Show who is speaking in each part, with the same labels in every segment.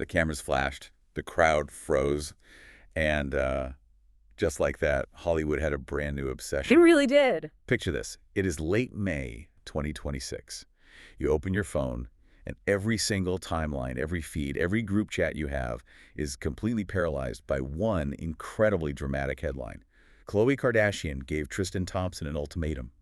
Speaker 1: The cameras flashed, the crowd froze, and just like that, Hollywood had a brand new
Speaker 2: It
Speaker 1: obsession.
Speaker 2: really did.
Speaker 1: Picture this. It is late May 2026. You open your phone, and every single timeline, every feed, every group chat you have is completely paralyzed by one incredibly dramatic headline. Khloe Kardashian gave Tristan Thompson an ultimatum.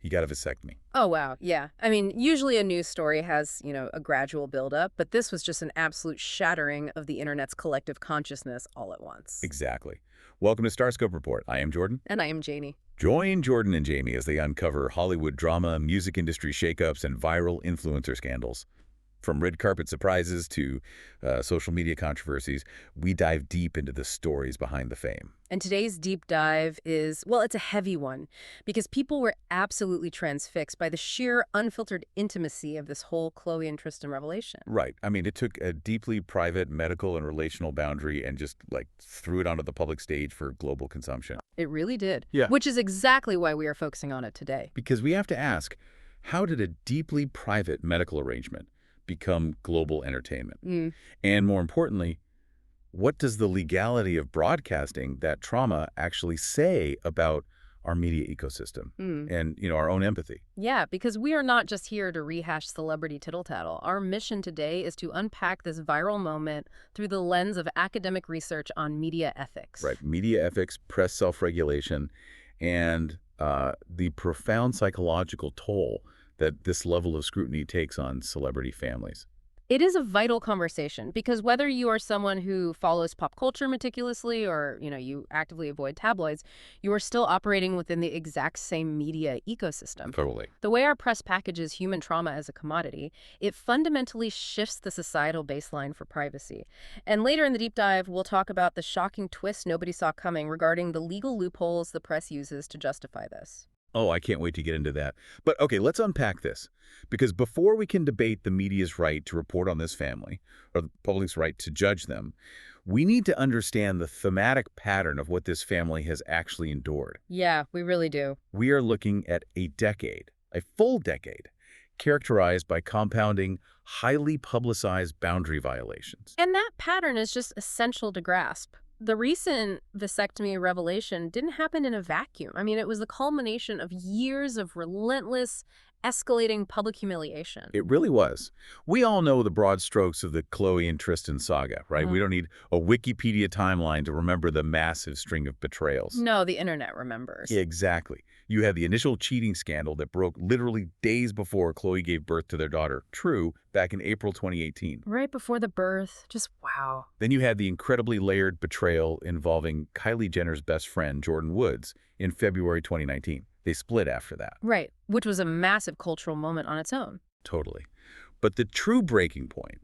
Speaker 1: He got a vasectomy.
Speaker 2: Oh, wow. Yeah. I mean, usually a news story has, a gradual buildup, but this was just an absolute shattering of the internet's collective consciousness all at once.
Speaker 1: Exactly. Welcome to Starscope Report. I am Jordan.
Speaker 2: And I am Janie.
Speaker 1: Join Jordan and Jamie as they uncover Hollywood drama, music industry shakeups, and viral influencer scandals. From red carpet surprises to social media controversies, we dive deep into the stories behind the fame.
Speaker 2: And today's deep dive is, well, it's a heavy one, because people were absolutely transfixed by the sheer unfiltered intimacy of this whole Khloe and Tristan revelation.
Speaker 1: Right. I mean, it took a deeply private medical and relational boundary and just, threw it onto the public stage for global consumption.
Speaker 2: It really did.
Speaker 1: Yeah.
Speaker 2: Which is exactly why we are focusing on it today.
Speaker 1: Because we have to ask, how did a deeply private medical arrangement become global entertainment? And more importantly, what does the legality of broadcasting that trauma actually say about our media ecosystem and, our own empathy?
Speaker 2: Yeah, because we are not just here to rehash celebrity tittle-tattle. Our mission today is to unpack this viral moment through the lens of academic research on media ethics.
Speaker 1: Right. Media ethics, press self-regulation, and the profound psychological toll that this level of scrutiny takes on celebrity families.
Speaker 2: It is a vital conversation because whether you are someone who follows pop culture meticulously or, you actively avoid tabloids, you are still operating within the exact same media ecosystem.
Speaker 1: Totally.
Speaker 2: The way our press packages human trauma as a commodity, it fundamentally shifts the societal baseline for privacy. And later in the deep dive, we'll talk about the shocking twist nobody saw coming regarding the legal loopholes the press uses to justify this.
Speaker 1: Oh, I can't wait to get into that. But okay, let's unpack this. Because before we can debate the media's right to report on this family, or the public's right to judge them, we need to understand the thematic pattern of what this family has actually endured.
Speaker 2: Yeah, we really do.
Speaker 1: We are looking at a decade, a full decade, characterized by compounding, highly publicized boundary violations.
Speaker 2: And that pattern is just essential to grasp. The recent vasectomy revelation didn't happen in a vacuum. I mean, it was the culmination of years of relentless, escalating public humiliation.
Speaker 1: It really was. We all know the broad strokes of the Khloe and Tristan saga, right? We don't need a Wikipedia timeline to remember the massive string of betrayals.
Speaker 2: No, the internet remembers.
Speaker 1: Exactly. You had the initial cheating scandal that broke literally days before Khloe gave birth to their daughter, True, back in April 2018.
Speaker 2: Right before the birth. Just wow.
Speaker 1: Then you had the incredibly layered betrayal involving Kylie Jenner's best friend, Jordan Woods, in February 2019. They split after that.
Speaker 2: Right, which was a massive cultural moment on its own.
Speaker 1: Totally. But the true breaking point,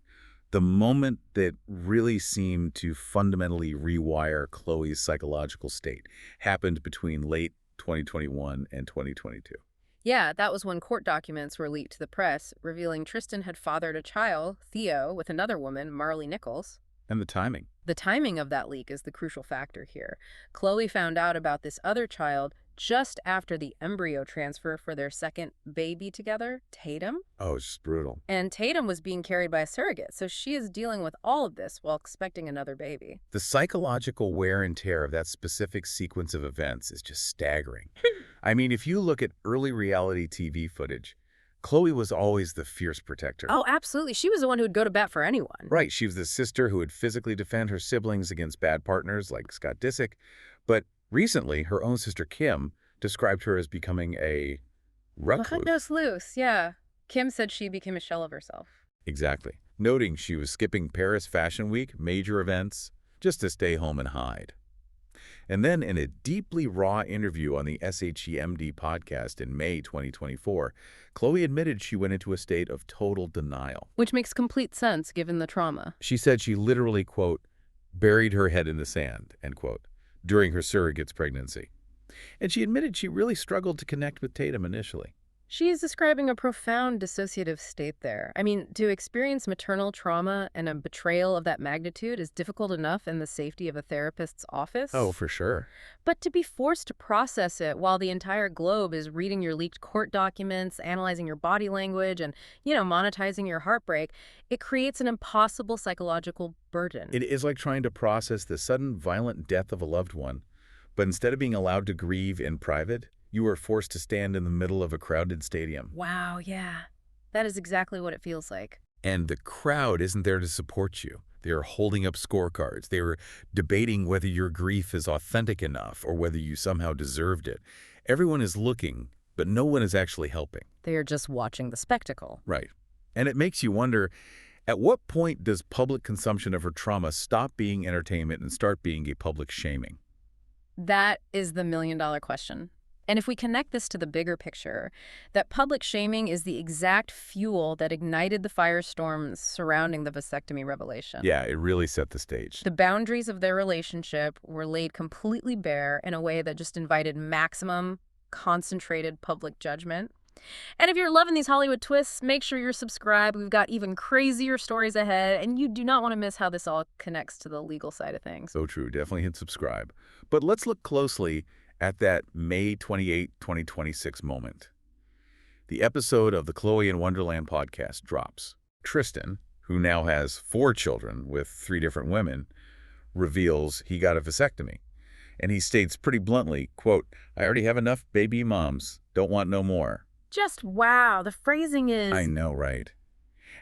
Speaker 1: the moment that really seemed to fundamentally rewire Khloe's psychological state, happened between late 2021 and 2022.
Speaker 2: Yeah, that was when court documents were leaked to the press, revealing Tristan had fathered a child, Theo, with another woman, Marley Nichols.
Speaker 1: And the timing.
Speaker 2: The timing of that leak is the crucial factor here. Khloe found out about this other child just after the embryo transfer for their second baby together, Tatum.
Speaker 1: Oh, it's just brutal.
Speaker 2: And Tatum was being carried by a surrogate, so she is dealing with all of this while expecting another baby.
Speaker 1: The psychological wear and tear of that specific sequence of events is just staggering. I mean, if you look at early reality TV footage, Khloe was always the fierce protector.
Speaker 2: Oh, absolutely. She was the one who would go to bat for anyone.
Speaker 1: Right. She was the sister who would physically defend her siblings against bad partners like Scott Disick. But recently, her own sister Kim described her as becoming a recluse.
Speaker 2: Loose, yeah. Kim said she became a shell of herself.
Speaker 1: Exactly. Noting she was skipping Paris Fashion Week, major events, just to stay home and hide. And then in a deeply raw interview on the SHEMD podcast in May 2024, Khloe admitted she went into a state of total denial.
Speaker 2: Which makes complete sense given the trauma.
Speaker 1: She said she literally, quote, buried her head in the sand, end quote, during her surrogate's pregnancy. And she admitted she really struggled to connect with Tatum initially.
Speaker 2: She is describing a profound dissociative state there. I mean, to experience maternal trauma and a betrayal of that magnitude is difficult enough in the safety of a therapist's
Speaker 1: Oh,
Speaker 2: office.
Speaker 1: for sure.
Speaker 2: But to be forced to process it while the entire globe is reading your leaked court documents, analyzing your body language, and, monetizing your heartbreak, it creates an impossible psychological burden.
Speaker 1: It is like trying to process the sudden violent death of a loved one, but instead of being allowed to grieve in private, you are forced to stand in the middle of a crowded stadium.
Speaker 2: Wow, yeah. That is exactly what it feels like.
Speaker 1: And the crowd isn't there to support you. They are holding up scorecards. They are debating whether your grief is authentic enough or whether you somehow deserved it. Everyone is looking, but no one is actually helping.
Speaker 2: They are just watching the spectacle.
Speaker 1: Right. And it makes you wonder, at what point does public consumption of her trauma stop being entertainment and start being a public shaming?
Speaker 2: That is the million-dollar question. And if we connect this to the bigger picture, that public shaming is the exact fuel that ignited the firestorms surrounding the vasectomy revelation.
Speaker 1: Yeah, it really set the stage.
Speaker 2: The boundaries of their relationship were laid completely bare in a way that just invited maximum, concentrated public judgment. And if you're loving these Hollywood twists, make sure you're subscribed. We've got even crazier stories ahead, and you do not want to miss how this all connects to the legal side of things.
Speaker 1: So true. Definitely hit subscribe. But let's look closely at that May 28, 2026 moment. The episode of the Khloe and Wonderland podcast drops. Tristan, who now has 4 children with 3 different women, reveals he got a vasectomy. And he states pretty bluntly, quote, "I already have enough baby moms. Don't want no more."
Speaker 2: Just wow, the phrasing is...
Speaker 1: I know, right?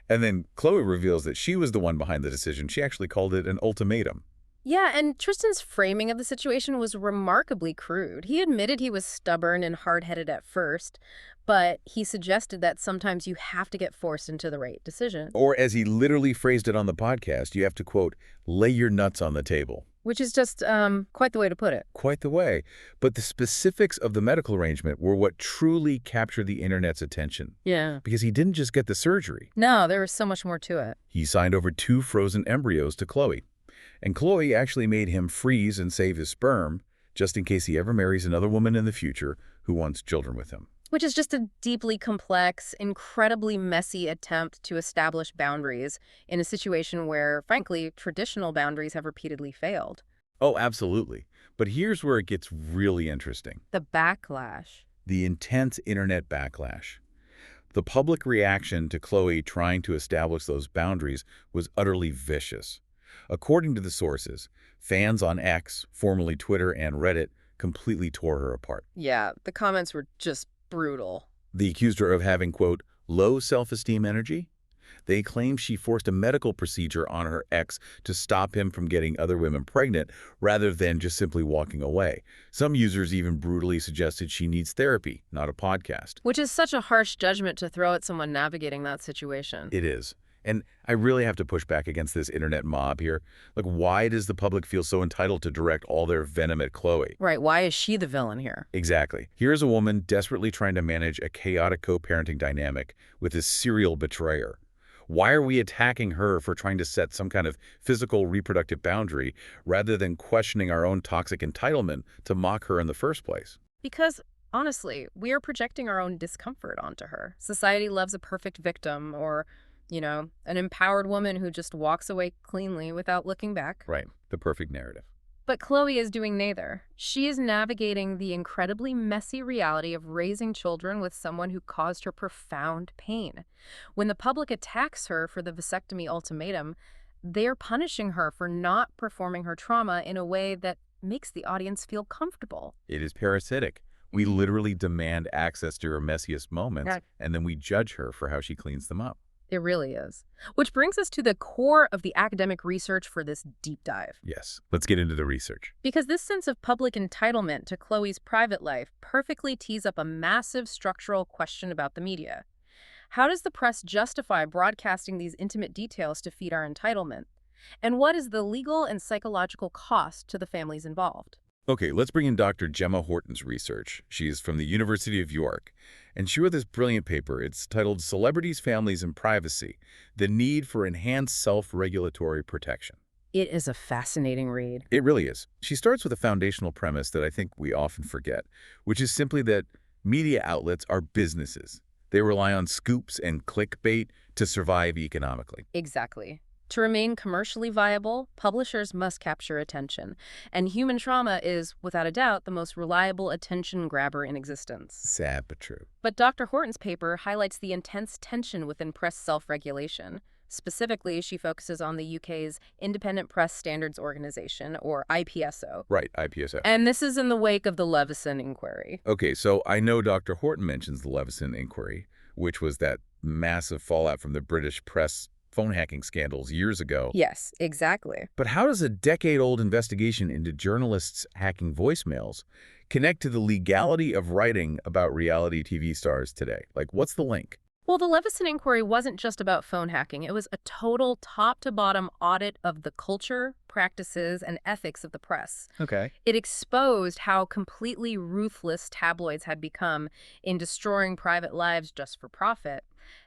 Speaker 1: And then Khloe reveals that she was the one behind the decision. She actually called it an ultimatum.
Speaker 2: Yeah, and Tristan's framing of the situation was remarkably crude. He admitted he was stubborn and hard-headed at first, but he suggested that sometimes you have to get forced into the right decision.
Speaker 1: Or as he literally phrased it on the podcast, you have to, quote, "lay your nuts on the table."
Speaker 2: Which is just quite the way to put it.
Speaker 1: Quite the way. But the specifics of the medical arrangement were what truly captured the internet's attention.
Speaker 2: Yeah.
Speaker 1: Because he didn't just get the surgery.
Speaker 2: No, there was so much more to it.
Speaker 1: He signed over 2 frozen embryos to Khloe. And Khloe actually made him freeze and save his sperm, just in case he ever marries another woman in the future who wants children with him.
Speaker 2: Which is just a deeply complex, incredibly messy attempt to establish boundaries in a situation where, frankly, traditional boundaries have repeatedly failed.
Speaker 1: Oh, absolutely. But here's where it gets really interesting.
Speaker 2: The backlash.
Speaker 1: The intense internet backlash. The public reaction to Khloe trying to establish those boundaries was utterly vicious. According to the sources, fans on X, formerly Twitter and Reddit, completely tore her apart.
Speaker 2: Yeah, the comments were just brutal.
Speaker 1: They accused her of having, quote, low self-esteem energy. They claimed she forced a medical procedure on her ex to stop him from getting other women pregnant rather than just simply walking away. Some users even brutally suggested she needs therapy, not a podcast.
Speaker 2: Which is such a harsh judgment to throw at someone navigating that situation.
Speaker 1: It is. And I really have to push back against this internet mob here. Like, why does the public feel so entitled to direct all their venom at Khloe?
Speaker 2: Right, why is she the villain here?
Speaker 1: Exactly. Here's a woman desperately trying to manage a chaotic co-parenting dynamic with a serial betrayer. Why are we attacking her for trying to set some kind of physical reproductive boundary rather than questioning our own toxic entitlement to mock her in the first place?
Speaker 2: Because, honestly, we are projecting our own discomfort onto her. Society loves a perfect victim or, an empowered woman who just walks away cleanly without looking back.
Speaker 1: Right. The perfect narrative.
Speaker 2: But Khloe is doing neither. She is navigating the incredibly messy reality of raising children with someone who caused her profound pain. When the public attacks her for the vasectomy ultimatum, they are punishing her for not performing her trauma in a way that makes the audience feel comfortable.
Speaker 1: It is parasitic. We literally demand access to her messiest moments, and then we judge her for how she cleans them up.
Speaker 2: It really is. Which brings us to the core of the academic research for this deep dive.
Speaker 1: Yes, let's get into the research.
Speaker 2: Because this sense of public entitlement to Khloe's private life perfectly tees up a massive structural question about the media. How does the press justify broadcasting these intimate details to feed our entitlement? And what is the legal and psychological cost to the families involved?
Speaker 1: Okay, let's bring in Dr. Gemma Horton's research. She's from the University of York, and she wrote this brilliant paper. It's titled Celebrities, Families, and Privacy: The Need for Enhanced Self-Regulatory Protection.
Speaker 2: It is a fascinating read.
Speaker 1: It really is. She starts with a foundational premise that I think we often forget, which is simply that Media outlets are businesses. They rely on scoops and clickbait to survive economically.
Speaker 2: Exactly. To remain commercially viable, publishers must capture attention, and human trauma is, without a doubt, the most reliable attention grabber in existence.
Speaker 1: Sad but true.
Speaker 2: But Dr. Horton's paper highlights the intense tension within press self-regulation. Specifically, she focuses on the UK's Independent Press Standards Organisation, or IPSO.
Speaker 1: Right, IPSO.
Speaker 2: And this is in the wake of the Leveson inquiry.
Speaker 1: Okay, so I know Dr. Horton mentions the Leveson inquiry, which was that massive fallout from the British press phone hacking scandals years ago.
Speaker 2: Yes, exactly.
Speaker 1: But how does a decade-old investigation into journalists hacking voicemails connect to the legality of writing about reality TV stars today? Like, what's the link?
Speaker 2: Well, the Leveson inquiry wasn't just about phone hacking. It was a total top-to-bottom audit of the culture, practices, and ethics of the press.
Speaker 1: Okay.
Speaker 2: It exposed how completely ruthless tabloids had become in destroying private lives just for profit.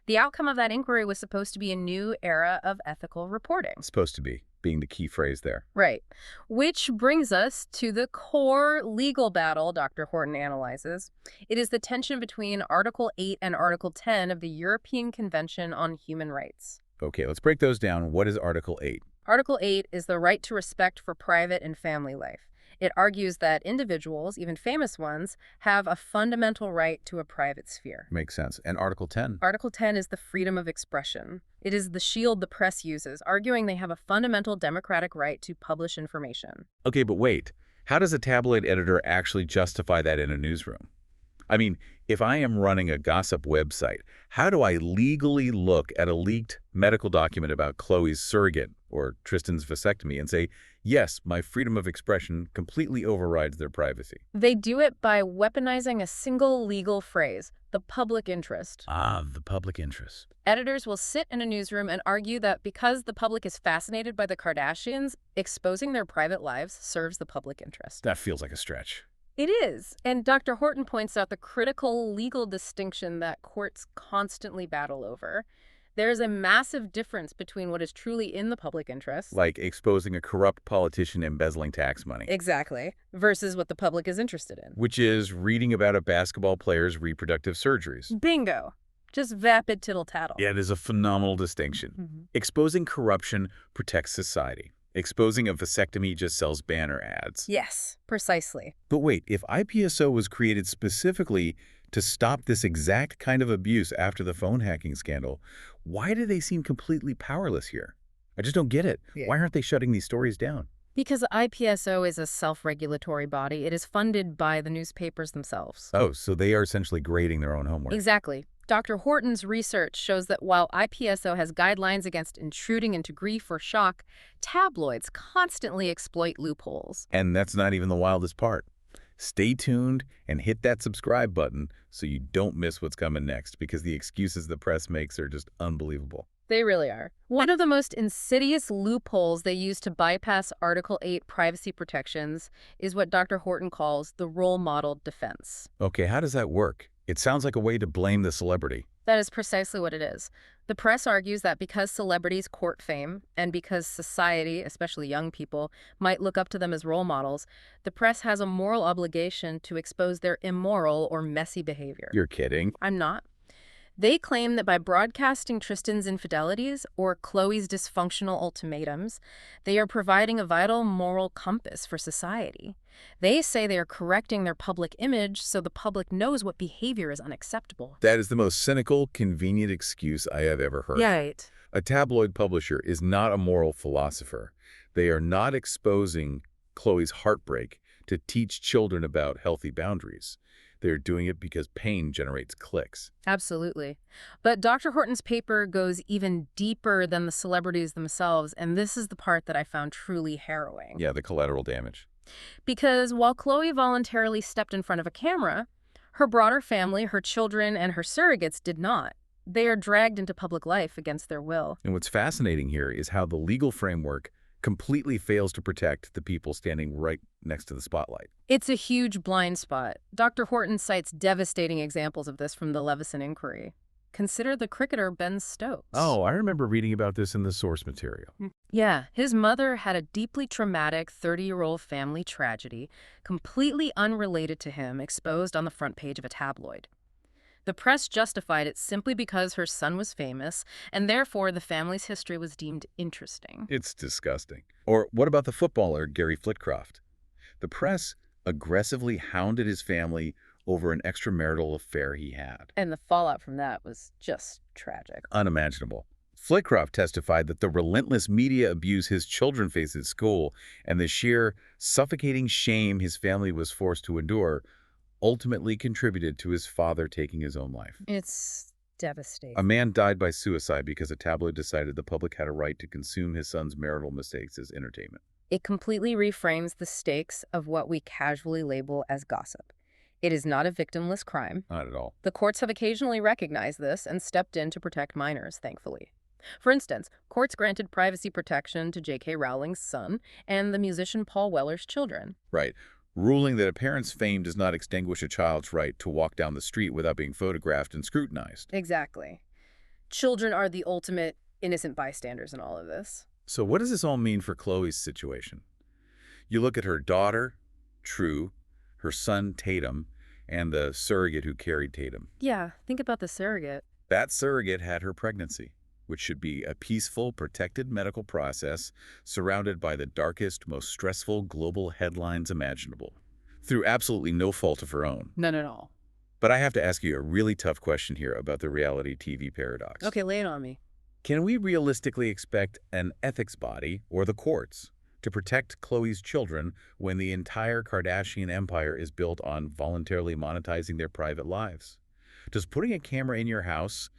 Speaker 2: The outcome of that inquiry was supposed to be a new era of ethical reporting.
Speaker 1: Supposed to be, being the key phrase there.
Speaker 2: Right. Which brings us to the core legal battle Dr. Horton analyzes. It is the tension between Article 8 and Article 10 of the European Convention on Human Rights.
Speaker 1: Okay, let's break those down. What is Article 8?
Speaker 2: Article 8 is the right to respect for private and family life. It argues that individuals, even famous ones, have a fundamental right to a private sphere.
Speaker 1: Makes sense. And Article 10?
Speaker 2: Article 10 is the freedom of expression. It is the shield the press uses, arguing they have a fundamental democratic right to publish information.
Speaker 1: Okay, but wait. How does a tabloid editor actually justify that in a newsroom? I mean, if I am running a gossip website, how do I legally look at a leaked medical document about Khloé's surrogate or Tristan's vasectomy and say, yes, my freedom of expression completely overrides their privacy?
Speaker 2: They do it by weaponizing a single legal phrase, the public interest.
Speaker 1: Ah, the public interest.
Speaker 2: Editors will sit in a newsroom and argue that because the public is fascinated by the Kardashians, exposing their private lives serves the public interest.
Speaker 1: That feels like a stretch.
Speaker 2: It is, and Dr. Horton points out the critical legal distinction that courts constantly battle over. There's a massive difference between what is truly in the public interest,
Speaker 1: Like exposing a corrupt politician embezzling tax money.
Speaker 2: exactly, versus what the public is interested in.
Speaker 1: Which is reading about a basketball player's reproductive surgeries.
Speaker 2: Bingo. Just vapid tittle-tattle.
Speaker 1: Yeah, it is a phenomenal distinction. Exposing corruption protects society. Exposing a vasectomy just sells banner ads.
Speaker 2: Yes, precisely.
Speaker 1: But wait, if IPSO was created specifically to stop this exact kind of abuse after the phone hacking scandal, why do they seem completely powerless here? I just don't get it.
Speaker 2: Yeah.
Speaker 1: Why aren't they shutting these stories down?
Speaker 2: Because IPSO is a self-regulatory body, it is funded by the newspapers themselves.
Speaker 1: Oh, so they are essentially grading their own homework.
Speaker 2: Exactly. Dr. Horton's research shows that while IPSO has guidelines against intruding into grief or shock, tabloids constantly exploit loopholes.
Speaker 1: And that's not even the wildest part. Stay tuned and hit that subscribe button so you don't miss what's coming next, because the excuses the press makes are just unbelievable.
Speaker 2: They really are. One of the most insidious loopholes they use to bypass Article 8 privacy protections is what Dr. Horton calls the role model defense.
Speaker 1: Okay, how does that work? It sounds like a way to blame the celebrity.
Speaker 2: That is precisely what it is. The press argues that because celebrities court fame and because society, especially young people, might look up to them as role models, the press has a moral obligation to expose their immoral or messy behavior.
Speaker 1: You're kidding.
Speaker 2: I'm not. They claim that by broadcasting Tristan's infidelities or Khloé's dysfunctional ultimatums, they are providing a vital moral compass for society. They say they are correcting their public image so the public knows what behavior is unacceptable.
Speaker 1: That is the most cynical, convenient excuse I have ever heard.
Speaker 2: Right.
Speaker 1: A tabloid publisher is not a moral philosopher. They are not exposing Khloé's heartbreak to teach children about healthy boundaries. They're doing it because pain generates clicks.
Speaker 2: Absolutely. But Dr. Horton's paper goes even deeper than the celebrities themselves, and this is the part that I found truly harrowing.
Speaker 1: Yeah, the collateral damage.
Speaker 2: Because while Khloé voluntarily stepped in front of a camera, her broader family, her children, and her surrogates did not. They are dragged into public life against their will.
Speaker 1: And what's fascinating here is how the legal framework completely fails to protect the people standing right next to the spotlight.
Speaker 2: It's a huge blind spot. Dr. Horton cites devastating examples of this from the Leveson inquiry. Consider the cricketer Ben Stokes.
Speaker 1: Oh, I remember reading about this in the source material.
Speaker 2: Yeah, his mother had a deeply traumatic 30-year-old family tragedy, completely unrelated to him, exposed on the front page of a tabloid. The press justified it simply because her son was famous, and therefore the family's history was deemed interesting.
Speaker 1: It's disgusting. Or what about the footballer Gary Flitcroft? The press aggressively hounded his family over an extramarital affair he had.
Speaker 2: And the fallout from that was just tragic.
Speaker 1: Unimaginable. Flitcroft testified that the relentless media abuse his children faced at school and the sheer suffocating shame his family was forced to endure ultimately contributed to his father taking his own life.
Speaker 2: It's devastating.
Speaker 1: A man died by suicide because a tabloid decided the public had a right to consume his son's marital mistakes as entertainment.
Speaker 2: It completely reframes the stakes of what we casually label as gossip. It is not a victimless crime.
Speaker 1: Not at all.
Speaker 2: The courts have occasionally recognized this and stepped in to protect minors, thankfully. For instance, courts granted privacy protection to J.K. Rowling's son and the musician Paul Weller's children.
Speaker 1: Right. Ruling that a parent's fame does not extinguish a child's right to walk down the street without being photographed and scrutinized.
Speaker 2: Exactly. Children are the ultimate innocent bystanders in all of this.
Speaker 1: So what does this all mean for Khloe's situation? You look at her daughter, True, her son, Tatum, and the surrogate who carried Tatum.
Speaker 2: Yeah, think about the surrogate.
Speaker 1: That surrogate had her pregnancy, which should be a peaceful, protected medical process surrounded by the darkest, most stressful global headlines imaginable, through absolutely no fault of her own.
Speaker 2: None at all.
Speaker 1: But I have to ask you a really tough question here about the reality TV paradox.
Speaker 2: Okay, lay it on me.
Speaker 1: Can we realistically expect an ethics body, or the courts, to protect Khloe's children when the entire Kardashian empire is built on voluntarily monetizing their private lives? Does putting a camera in your house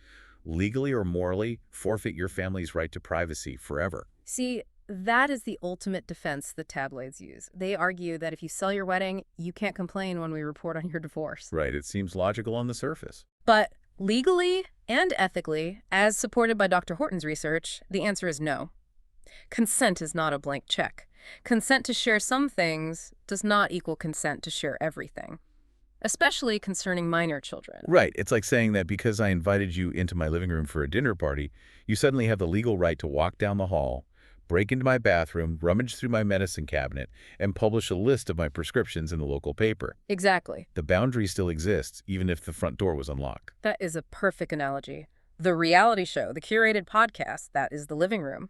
Speaker 1: legally or morally forfeit your family's right to privacy forever?
Speaker 2: See, that is the ultimate defense the tabloids use. They argue that if you sell your wedding, you can't complain when we report on your divorce.
Speaker 1: Right, it seems logical on the surface.
Speaker 2: But legally and ethically, as supported by Dr. Horton's research, the answer is no. Consent is not a blank check. Consent to share some things does not equal consent to share everything, especially concerning minor children.
Speaker 1: Right, it's like saying that because I invited you into my living room for a dinner party, you suddenly have the legal right to walk down the hall, break into my bathroom, rummage through my medicine cabinet, and publish a list of my prescriptions in the local paper.
Speaker 2: Exactly.
Speaker 1: The boundary still exists, even if the front door was unlocked.
Speaker 2: That is a perfect analogy. The reality show, the curated podcast, that is the living room.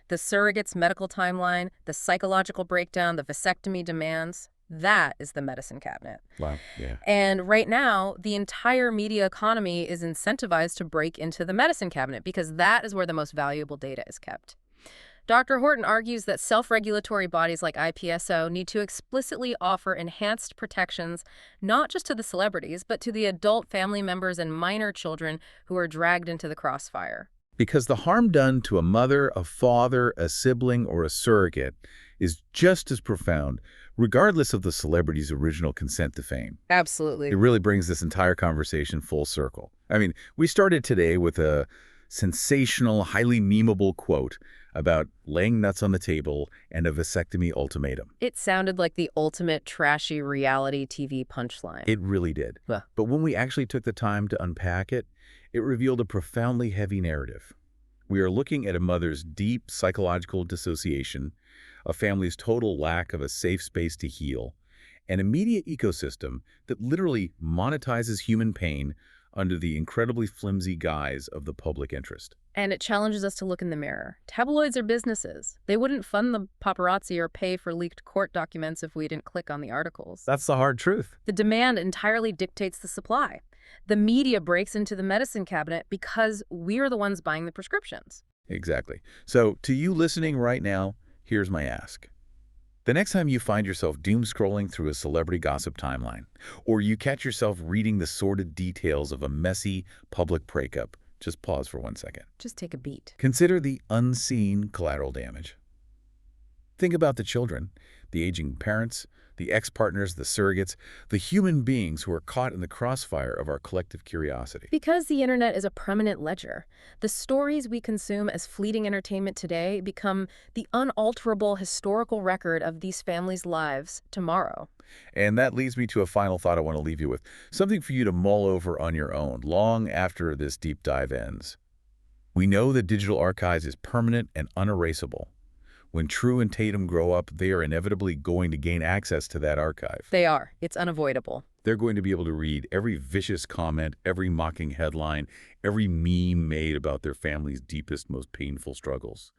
Speaker 2: The surrogate's medical timeline, the psychological breakdown, the vasectomy demands, that is the medicine cabinet.
Speaker 1: Wow, yeah.
Speaker 2: And right now, the entire media economy is incentivized to break into the medicine cabinet because that is where the most valuable data is kept. Dr. Horton argues that self-regulatory bodies like IPSO need to explicitly offer enhanced protections not just to the celebrities, but to the adult family members and minor children who are dragged into the crossfire.
Speaker 1: Because the harm done to a mother, a father, a sibling, or a surrogate is just as profound, regardless of the celebrity's original consent to fame.
Speaker 2: Absolutely.
Speaker 1: It really brings this entire conversation full circle. I mean, we started today with a sensational, highly memeable quote about laying nuts on the table and a vasectomy ultimatum.
Speaker 2: It sounded like the ultimate trashy reality TV punchline.
Speaker 1: It really did.
Speaker 2: Huh.
Speaker 1: But when we actually took the time to unpack it, it revealed a profoundly heavy narrative. We are looking at a mother's deep psychological dissociation, a family's total lack of a safe space to heal, and a media ecosystem that literally monetizes human pain under the incredibly flimsy guise of the public interest.
Speaker 2: And it challenges us to look in the mirror. Tabloids are businesses. They wouldn't fund the paparazzi or pay for leaked court documents if we didn't click on the articles.
Speaker 1: That's the hard truth.
Speaker 2: The demand entirely dictates the supply. The media breaks into the medicine cabinet because we're the ones buying the prescriptions.
Speaker 1: Exactly. So to you listening right now, here's my ask. The next time you find yourself doom scrolling through a celebrity gossip timeline, or you catch yourself reading the sordid details of a messy public breakup, just pause for 1 second.
Speaker 2: Just take a beat.
Speaker 1: Consider the unseen collateral damage. Think about the children, the aging parents, the ex-partners, the surrogates, the human beings who are caught in the crossfire of our collective curiosity.
Speaker 2: Because the internet is a permanent ledger, the stories we consume as fleeting entertainment today become the unalterable historical record of these families' lives tomorrow.
Speaker 1: And that leads me to a final thought I want to leave you with, something for you to mull over on your own long after this deep dive ends. We know that digital archives is permanent and unerasable. When True and Tatum grow up, they are inevitably going to gain access to that archive.
Speaker 2: They are. It's unavoidable.
Speaker 1: They're going to be able to read every vicious comment, every mocking headline, every meme made about their family's deepest, most painful struggles.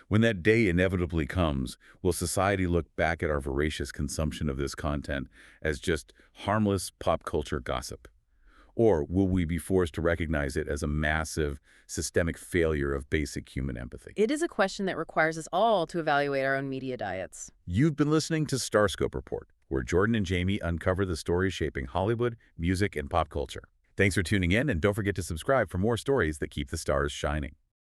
Speaker 1: When that day inevitably comes, will society look back at our voracious consumption of this content as just harmless pop culture gossip? Or will we be forced to recognize it as a massive, systemic failure of basic human empathy?
Speaker 2: It is a question that requires us all to evaluate our own media diets.
Speaker 1: You've been listening to Starscope Report, where Jordan and Jamie uncover the stories shaping Hollywood, music, and pop culture. Thanks for tuning in, and don't forget to subscribe for more stories that keep the stars shining.